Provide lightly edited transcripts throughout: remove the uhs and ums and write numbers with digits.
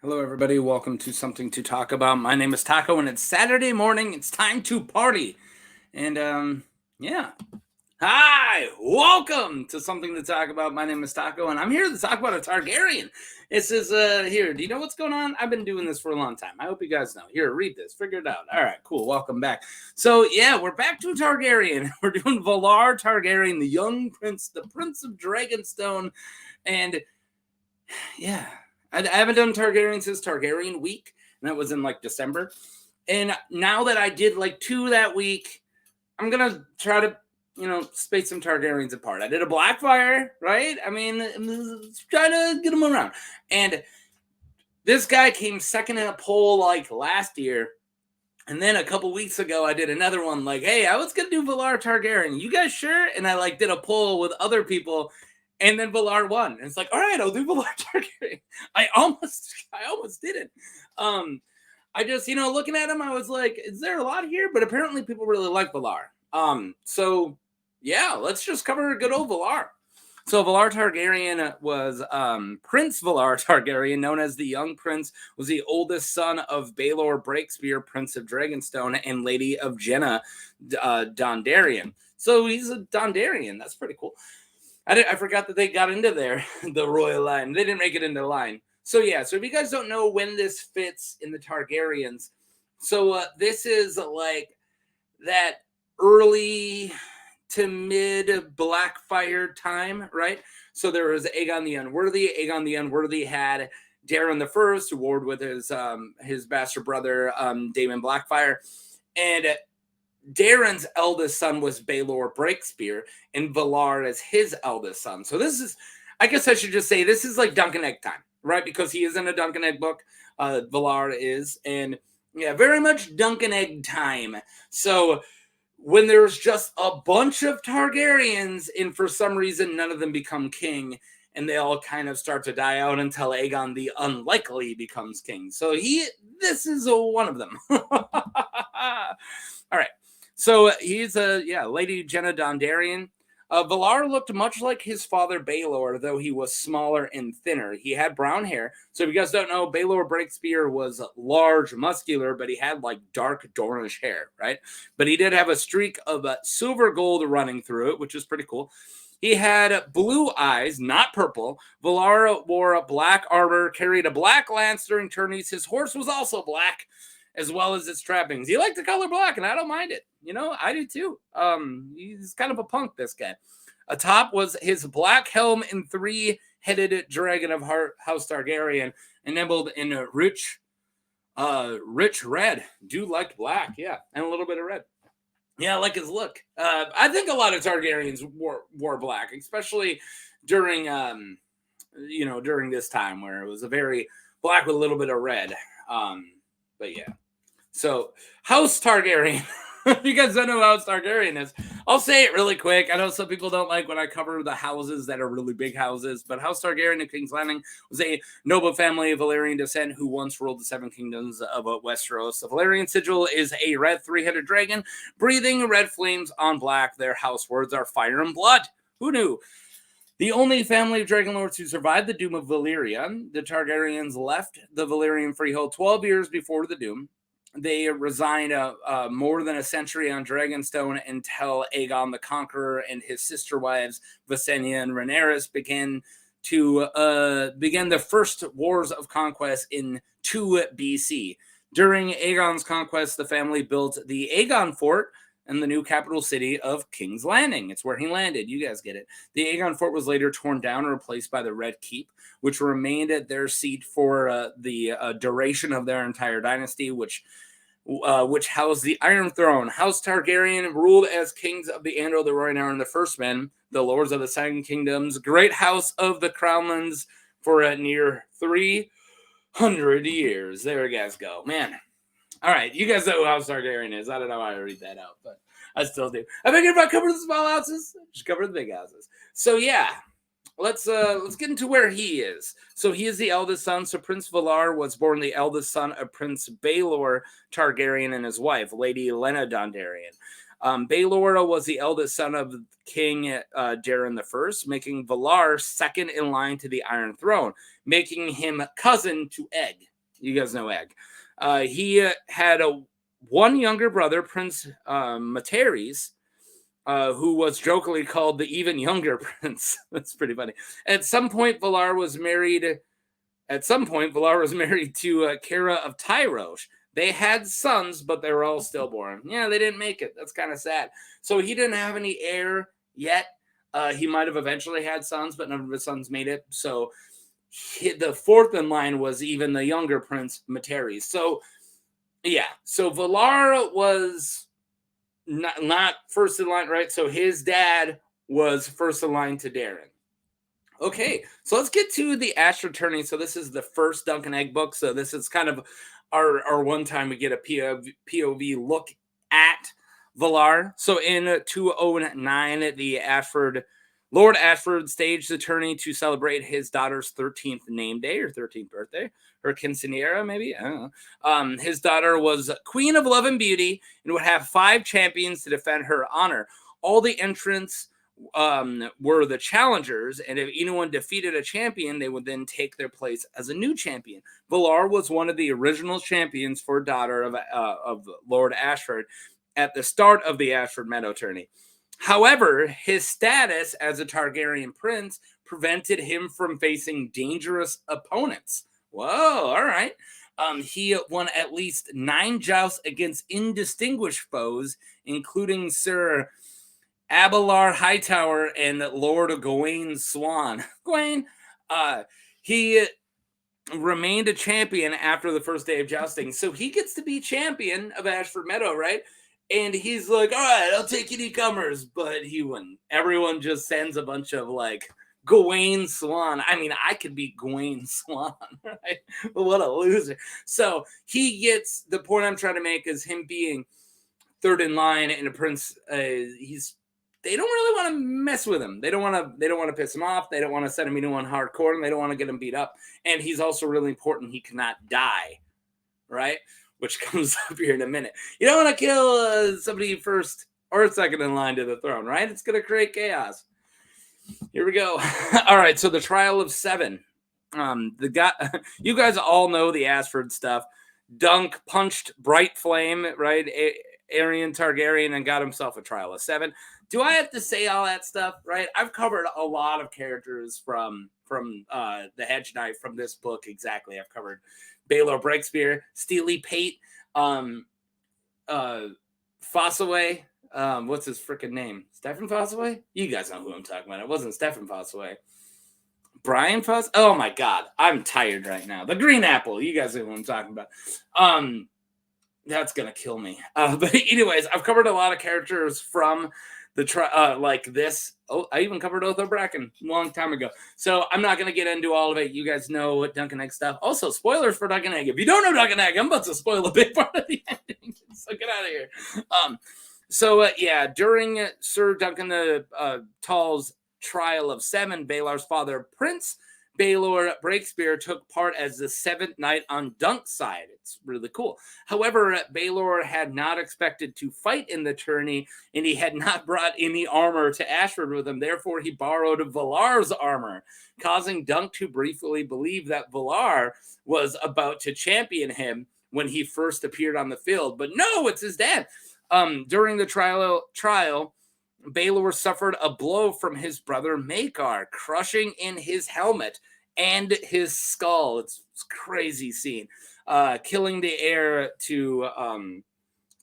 Hello, everybody. Welcome to Something to Talk About. My name is Taco, and it's Saturday morning. It's time to party. And, yeah. Hi! Welcome to Something to Talk About. My name is Taco, and I'm here to talk about a Targaryen. This is, here. Do you know what's going on? I've been doing this for a long time. I hope you guys know. Here, read this. Figure it out. All right, cool. Welcome back. So, yeah, we're back to Targaryen. We're doing Valarr Targaryen, the young prince, the Prince of Dragonstone. And, yeah. I haven't done Targaryen since Targaryen week, and that was in like December. And now that I did like 2 that week, I'm gonna try to, space some Targaryens apart. I did a Blackfire, right? I mean, try to get them around. And this guy came second in a poll like last year. And then a couple weeks ago, I did another one like, hey, I was going to do Valarr Targaryen. You guys sure? And I like did a poll with other people. And then Valarr won. And it's like, all right, I'll do Valarr Targaryen. I almost didn't. I just, looking at him, I was like, is there a lot here? But apparently people really like Valarr. So yeah, let's just cover good old Valarr. So Valarr Targaryen was Prince Valarr Targaryen, known as the Young Prince, was the oldest son of Baelor Breakspear, Prince of Dragonstone, and Lady of Jenna Dondarrion. So he's a Dondarrion. That's pretty cool. I forgot that they got into there, the royal line. They didn't make it into the line. So yeah, so if you guys don't know when this fits in the Targaryens, so this is like that early to mid Blackfire time, right? So there was Aegon the Unworthy. Aegon the Unworthy had Daeron the First, who warred with his bastard brother, Daemon Blackfire. And Daeron's eldest son was Baelor Breakspear, and Valarr is his eldest son. So this is, I guess I should just say, this is like Dunk and Egg time, right? Because he is in a Dunk and Egg book. Valarr is. And yeah, very much Dunk and Egg time. So when there's just a bunch of Targaryens, and for some reason none of them become king, and they all kind of start to die out until Aegon the Unlikely becomes king. So this is one of them. All right. So he's Lady Jenna Dondarrion. Valarr looked much like his father Baelor, though he was smaller and thinner. He had brown hair. So if you guys don't know, Baelor Breakspear was large, muscular, but he had like dark Dornish hair, right? But he did have a streak of silver gold running through it, which is pretty cool. He had blue eyes, not purple. Valarr wore a black armor, carried a black lance during tourneys. His horse was also black, as well as its trappings. He liked the color black, and I don't mind it. I do too. He's kind of a punk, this guy. Atop was his black helm and 3-headed dragon of House Targaryen, enameled in rich red. Dude liked black, yeah, and a little bit of red. Yeah, I like his look. I think a lot of Targaryens wore black, especially during during this time where it was a very black with a little bit of red. But yeah. So House Targaryen. If you guys don't know who House Targaryen is, I'll say it really quick. I know some people don't like when I cover the houses that are really big houses, but House Targaryen of King's Landing was a noble family of Valyrian descent who once ruled the 7 kingdoms of Westeros. The Valyrian sigil is a red 3-headed dragon, breathing red flames on black. Their house words are fire and blood. Who knew? The only family of dragon lords who survived the Doom of Valyria, the Targaryens left the Valyrian freehold 12 years before the Doom. They resigned more than a century on Dragonstone until Aegon the Conqueror and his sister wives, Visenya and Rhaenyra, began the first wars of conquest in 2 BC. During Aegon's conquest, the family built the Aegon Fort in the new capital city of King's Landing. It's where he landed. You guys get it. The Aegon Fort was later torn down and replaced by the Red Keep, which remained at their seat for the duration of their entire dynasty, which housed the Iron Throne. House Targaryen ruled as kings of the Andor, the Rhoynar, and the First Men, the lords of the 7 kingdoms, great house of the Crownlands for near 300 years. There you guys go. Man. All right, you guys know who House Targaryen is. I don't know how I read that out, but I still do. I figured if I cover the small houses, just cover the big houses. So yeah, let's get into where he is. So he is the eldest son. So Prince Valarr was born the eldest son of Prince Baelor Targaryen and his wife, Lady Lena Dondarrion. Baelor was the eldest son of King Daeron the First, making Valarr second in line to the Iron Throne, making him cousin to Egg. You guys know Egg. He had one younger brother, Prince Materes, who was jokingly called the even younger prince. That's pretty funny. At some point, Valarr was married to Kara of Tyrosh. They had sons, but they were all stillborn. Yeah, they didn't make it. That's kind of sad. So he didn't have any heir yet. He might have eventually had sons, but none of his sons made it. So the fourth in line was even the younger prince, Materes. So, yeah. So Valarr was not first in line, right? So his dad was first in line to Daeron. Okay, so let's get to the AST Turning. So this is the first Dunk and Egg book. So this is kind of our one time we get a POV look at Valarr. So in 209, the Lord Ashford staged the tourney to celebrate his daughter's 13th name day or 13th birthday, her quinceanera, maybe. I don't know. His daughter was Queen of Love and Beauty and would have 5 champions to defend her honor. All the entrants were the challengers, and if anyone defeated a champion, they would then take their place as a new champion. Valarr was one of the original champions for daughter of Lord Ashford at the start of the Ashford Meadow tourney. However, his status as a Targaryen prince prevented him from facing dangerous opponents. Whoa, all right. He won at least 9 jousts against indistinguished foes, including Sir Abelar Hightower and Lord Gawain Swan. Gawain, he remained a champion after the first day of jousting. So he gets to be champion of Ashford Meadow, right? And he's like, all right, I'll take any comers, but he wouldn't. Everyone just sends a bunch of like Gawain Swan. I mean, I could be Gawain Swan, right? But what a loser. So he gets, the point I'm trying to make is him being third in line and a prince. They don't really want to mess with him. They don't want to piss him off. They don't want to send him anyone hardcore, and they don't want to get him beat up. And he's also really important. He cannot die, right? Which comes up here in a minute. You don't want to kill somebody first or second in line to the throne, right? It's going to create chaos. Here we go. All right, so the Trial of 7. You guys all know the Ashford stuff. Dunk punched Bright Flame, right? Aerion Targaryen, and got himself a Trial of 7. Do I have to say all that stuff, right? I've covered a lot of characters from the Hedge Knight from this book. Exactly. I've covered Baelor Breakspear, Steely Pate, Fossaway. What's his freaking name? Stefan Fossaway? You guys know who I'm talking about. It wasn't Stefan Fossaway. Brian Foss? Oh my God. I'm tired right now. The Green Apple. You guys know who I'm talking about. That's going to kill me. But anyways, I've covered a lot of characters from the like this. Oh, I even covered Otho Bracken a long time ago. So I'm not going to get into all of it. You guys know what Dunk and Egg stuff. Also, spoilers for Dunk and Egg. If you don't know Dunk and Egg, I'm about to spoil a big part of the ending. So get out of here. Yeah, during Sir Duncan the Tall's Trial of 7, Baelor's father, Prince Baelor Breakspear, took part as the 7th knight on Dunk's side. It's really cool. However, Baelor had not expected to fight in the tourney, and he had not brought any armor to Ashford with him. Therefore, he borrowed Valar's armor, causing Dunk to briefly believe that Valarr was about to champion him when he first appeared on the field. But no, it's his dad. During the trial, Baelor suffered a blow from his brother Maekar, crushing in his helmet and his skull. It's a crazy scene, killing the heir to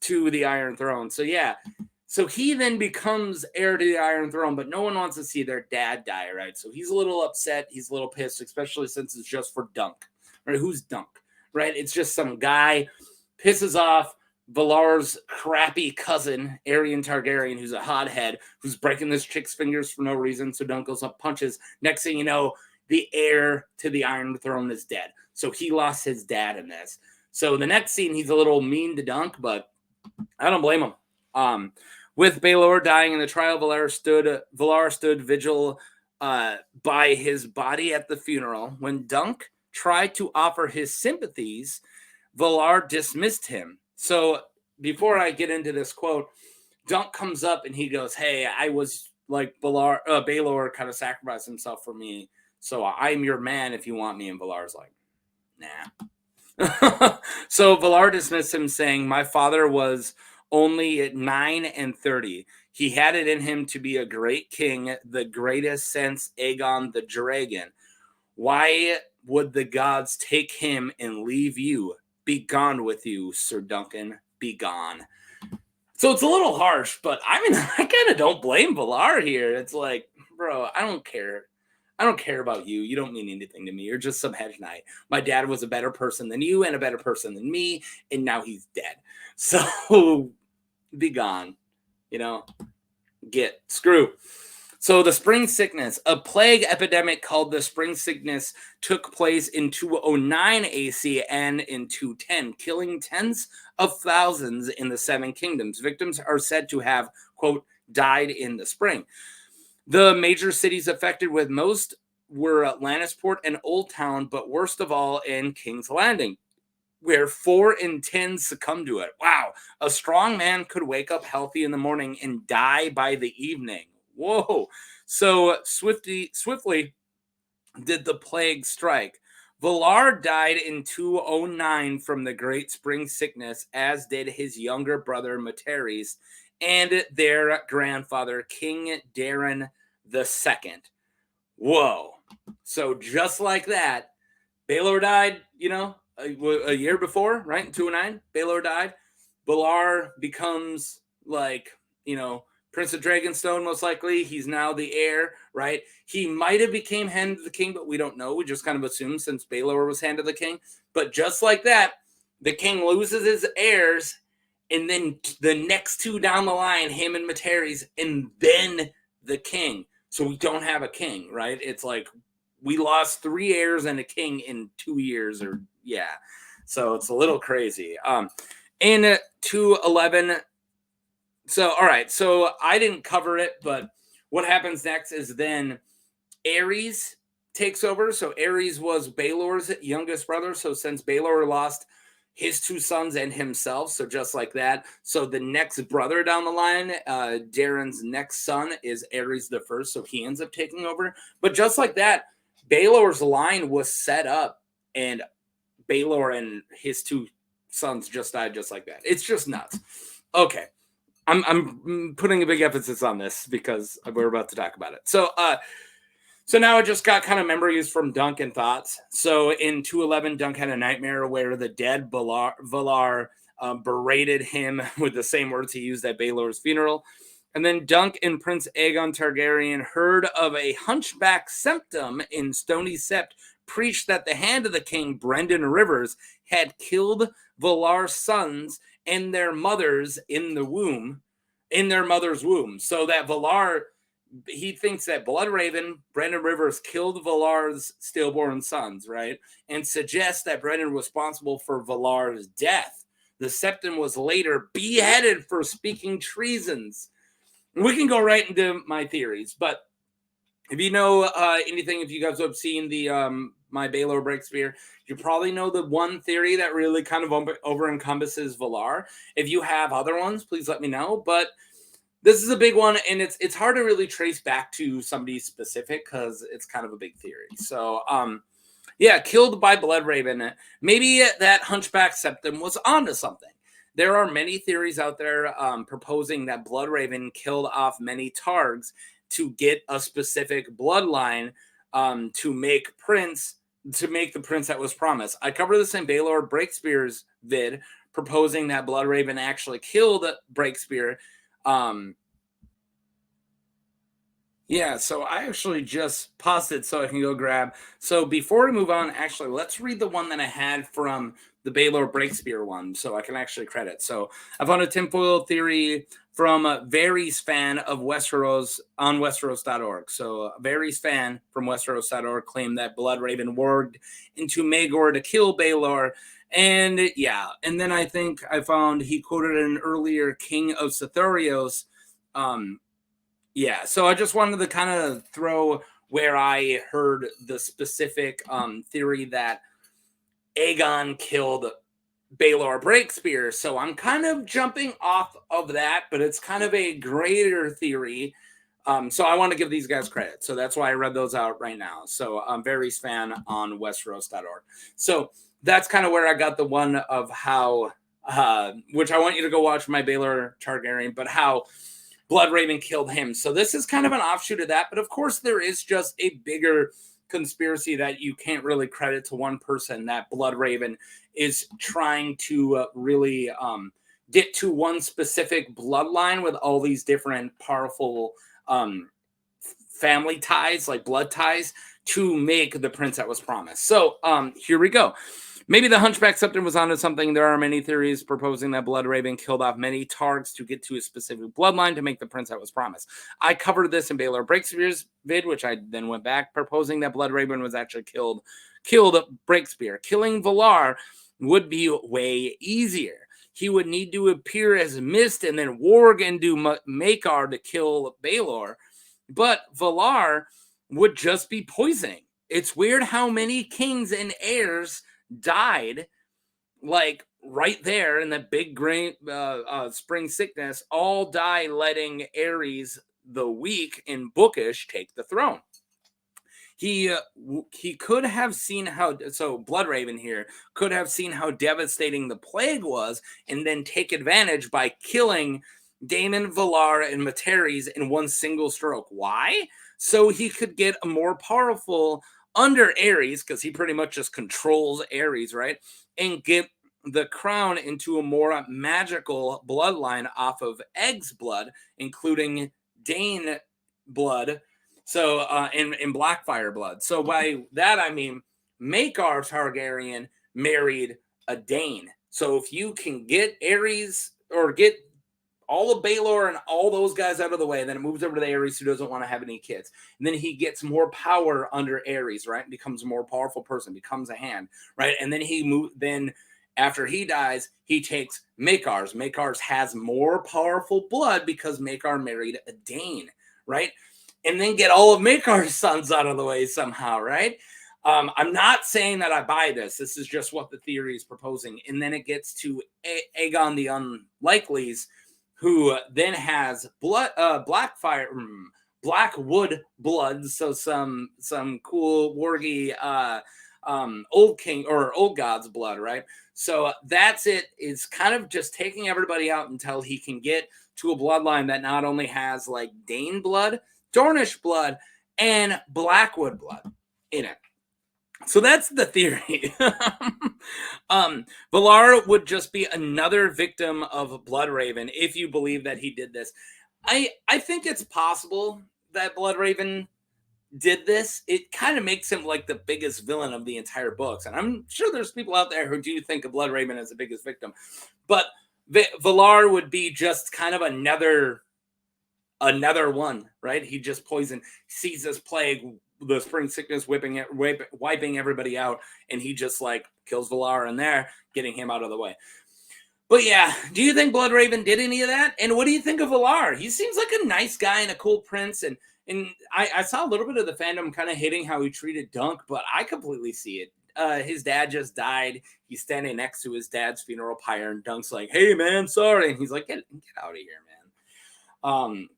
the Iron Throne. So yeah, so he then becomes heir to the Iron Throne, but no one wants to see their dad die, right? So he's a little upset. He's a little pissed, especially since it's just for Dunk. Right? Who's Dunk? Right? It's just some guy pisses off Valar's crappy cousin, Aerion Targaryen, who's a hothead, who's breaking this chick's fingers for no reason. So Dunk goes up, punches. Next thing you know, the heir to the Iron Throne is dead. So he lost his dad in this. So the next scene, he's a little mean to Dunk, but I don't blame him. With Baelor dying in the trial, Valarr stood vigil by his body at the funeral. When Dunk tried to offer his sympathies, Valarr dismissed him. So before I get into this quote, Dunk comes up and he goes, hey, I was like Baelor kind of sacrificed himself for me. So I'm your man if you want me. And Valar's like, nah. So Valar dismissed him, saying, "My father was only at 9 and 30. He had it in him to be a great king, the greatest since Aegon the Dragon. Why would the gods take him and leave you? Be gone with you, Sir Duncan. Be gone." So it's a little harsh, but I mean, I kind of don't blame Valar here. It's like, bro, I don't care. I don't care about you. You don't mean anything to me. You're just some hedge knight. My dad was a better person than you and a better person than me, and now he's dead. So be gone. You know, get screw. So the spring sickness, a plague epidemic called the spring sickness, took place in 209 AC and in 210, killing tens of thousands in the Seven Kingdoms. Victims are said to have, quote, died in the spring. The major cities affected with most were Lannisport and Old Town, but worst of all in King's Landing, where 4 in 10 succumbed to it. Wow. A strong man could wake up healthy in the morning and die by the evening. Whoa. So swiftly did the plague strike. Valar died in 209 from the great spring sickness, as did his younger brother Materys and their grandfather, King Daeron II. Whoa. So just like that, Baelor died, a year before, right? In 209, Baelor died. Valar becomes like, Prince of Dragonstone, most likely. He's now the heir, right? He might have became hand of the king, but we don't know. We just kind of assume since Baelor was hand of the king. But just like that, the king loses his heirs, and then the next two down the line, him and Materys, and then the king. So we don't have a king, right? It's like we lost 3 heirs and a king in 2 years, or yeah. So it's a little crazy. In 211, so all right, so I didn't cover it, but what happens next is then Aerys takes over. So Aerys was Baelor's youngest brother. So since Baelor lost his 2 sons and himself, so just like that, so the next brother down the line, Daeron's next son, is Aerys the First. So he ends up taking over. But just like that, Baelor's line was set up, and Baelor and his 2 sons just died just like that. It's just nuts. Okay. I'm putting a big emphasis on this because we're about to talk about it. So now I just got kind of memories from Dunk and thoughts. So in 211, Dunk had a nightmare where the dead Valar berated him with the same words he used at Baelor's funeral. And then Dunk and Prince Aegon Targaryen heard of a hunchback septum in Stony Sept preached that the hand of the king, Brendan Rivers, had killed Valar's sons and their mothers in their mother's womb. So that Valar, he thinks that Bloodraven, Brendan Rivers, killed Valar's stillborn sons, right? And suggests that Brendan was responsible for Valar's death. The septum was later beheaded for speaking treasons. We can go right into my theories, but if you know anything, if you guys have seen the my Baelor Breakspear, you probably know the one theory that really kind of over encompasses Valar. If you have other ones, please let me know. But this is a big one, and it's hard to really trace back to somebody specific because it's kind of a big theory. So, yeah, killed by Bloodraven. Maybe that hunchback septum was onto something. There are many theories out there proposing that Bloodraven killed off many Targs to get a specific bloodline to make the prince that was promised. I covered this in Baelor Breakspear's vid, proposing that Bloodraven actually killed Breakspear. Yeah, so I actually just paused it so I can go grab. So before we move on, actually, let's read the one that I had from the Baelor Breakspear one so I can actually credit. So I found a tinfoil theory from Varys fan of Westeros on Westeros.org. So Varys fan from Westeros.org claimed that Bloodraven warged into Maegor to kill Baelor. And yeah, and then I think I found he quoted an earlier King of Sithorios. Yeah, so I just wanted to kind of throw where I heard the specific theory that Aegon killed Baelor Breakspear. So I'm kind of jumping off of that, but it's kind of a greater theory So I want to give these guys credit. So that's why I read those out right now. So I'm Varys fan on Westeros.org. So that's kind of where I got the one of how, which I want you to go watch my Baelor Targaryen, but how Bloodraven killed him. So this is kind of an offshoot of that. But of course, there is just a bigger conspiracy that you can't really credit to one person, that Bloodraven is trying to really get to one specific bloodline with all these different powerful family ties, like blood ties, to make the prince that was promised. So here we go. Maybe the Hunchback Scepter was onto something. There are many theories proposing that Bloodraven killed off many Targs to get to a specific bloodline to make the prince that was promised. I covered this in Baelor Breakspear's vid, which I then went back, proposing that Bloodraven was actually killed Breakspear. Killing Valarr would be way easier. He would need to appear as Mist and then warg and do Maekar to kill Baelor. But Valarr would just be poisoning. It's weird how many kings and heirs died, like right there in the big green spring sickness, all die letting Aerys the weak and bookish take the throne. He could have seen how, so Bloodraven here could have seen how devastating the plague was and then take advantage by killing Daemon, Valarr, and Materis in one single stroke. Why? So he could get a more powerful under Aerys, because he pretty much just controls Aerys, right? And get the crown into a more magical bloodline off of Egg's blood, including Dane blood. So, in Blackfire blood. So by that, I mean, Maekar Targaryen married a Dane. So if you can get Aerys or get all of Baelor and all those guys out of the way, then it moves over to the Aerys who doesn't want to have any kids. And then he gets more power under Aerys, right? Becomes a more powerful person, becomes a hand, right? And then then after he dies, he takes Maekar's. Maekar's has more powerful blood because Maekar married a Dane, right? And then get all of Maekar's sons out of the way somehow, right? I'm not saying that I buy this. This is just what the theory is proposing. And then it gets to Aegon the Unlikely's, who then has Blackwood blood, so some cool wargy old king or old god's blood, right? So that's it. It's kind of just taking everybody out until he can get to a bloodline that not only has like Dane blood, Dornish blood, and Blackwood blood in it. So that's the theory. Valarr would just be another victim of Bloodraven if you believe that he did this. I think it's possible that Bloodraven did this. It kind of makes him like the biggest villain of the entire books. And I'm sure there's people out there who do think of Bloodraven as the biggest victim. But Valarr would be just kind of another one, right? He just poisoned, sees this plague, the spring sickness wiping everybody out, and he just like kills Valarr in there, getting him out of the way. But yeah, do you think Bloodraven did any of that? And what do you think of Valarr? He seems like a nice guy and a cool prince, and I saw a little bit of the fandom kind of hating how he treated Dunk, but I completely see it. His dad just died. He's standing next to his dad's funeral pyre, and Dunk's like, "Hey man, sorry," and he's like, "Get out of here, man."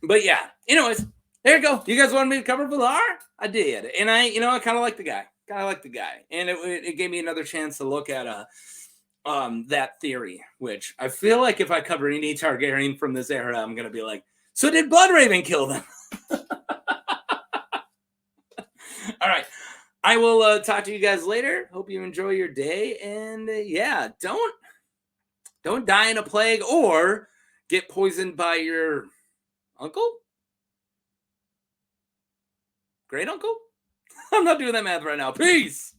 But yeah, anyways, there you go. You guys wanted me to cover Valarr? I did. And I kind of like the guy. And it gave me another chance to look at that theory, which I feel like if I cover any Targaryen from this era, I'm going to be like, so did Bloodraven kill them? All right. I will talk to you guys later. Hope you enjoy your day. And yeah, don't die in a plague or get poisoned by your uncle? Great uncle? I'm not doing that math right now. Peace.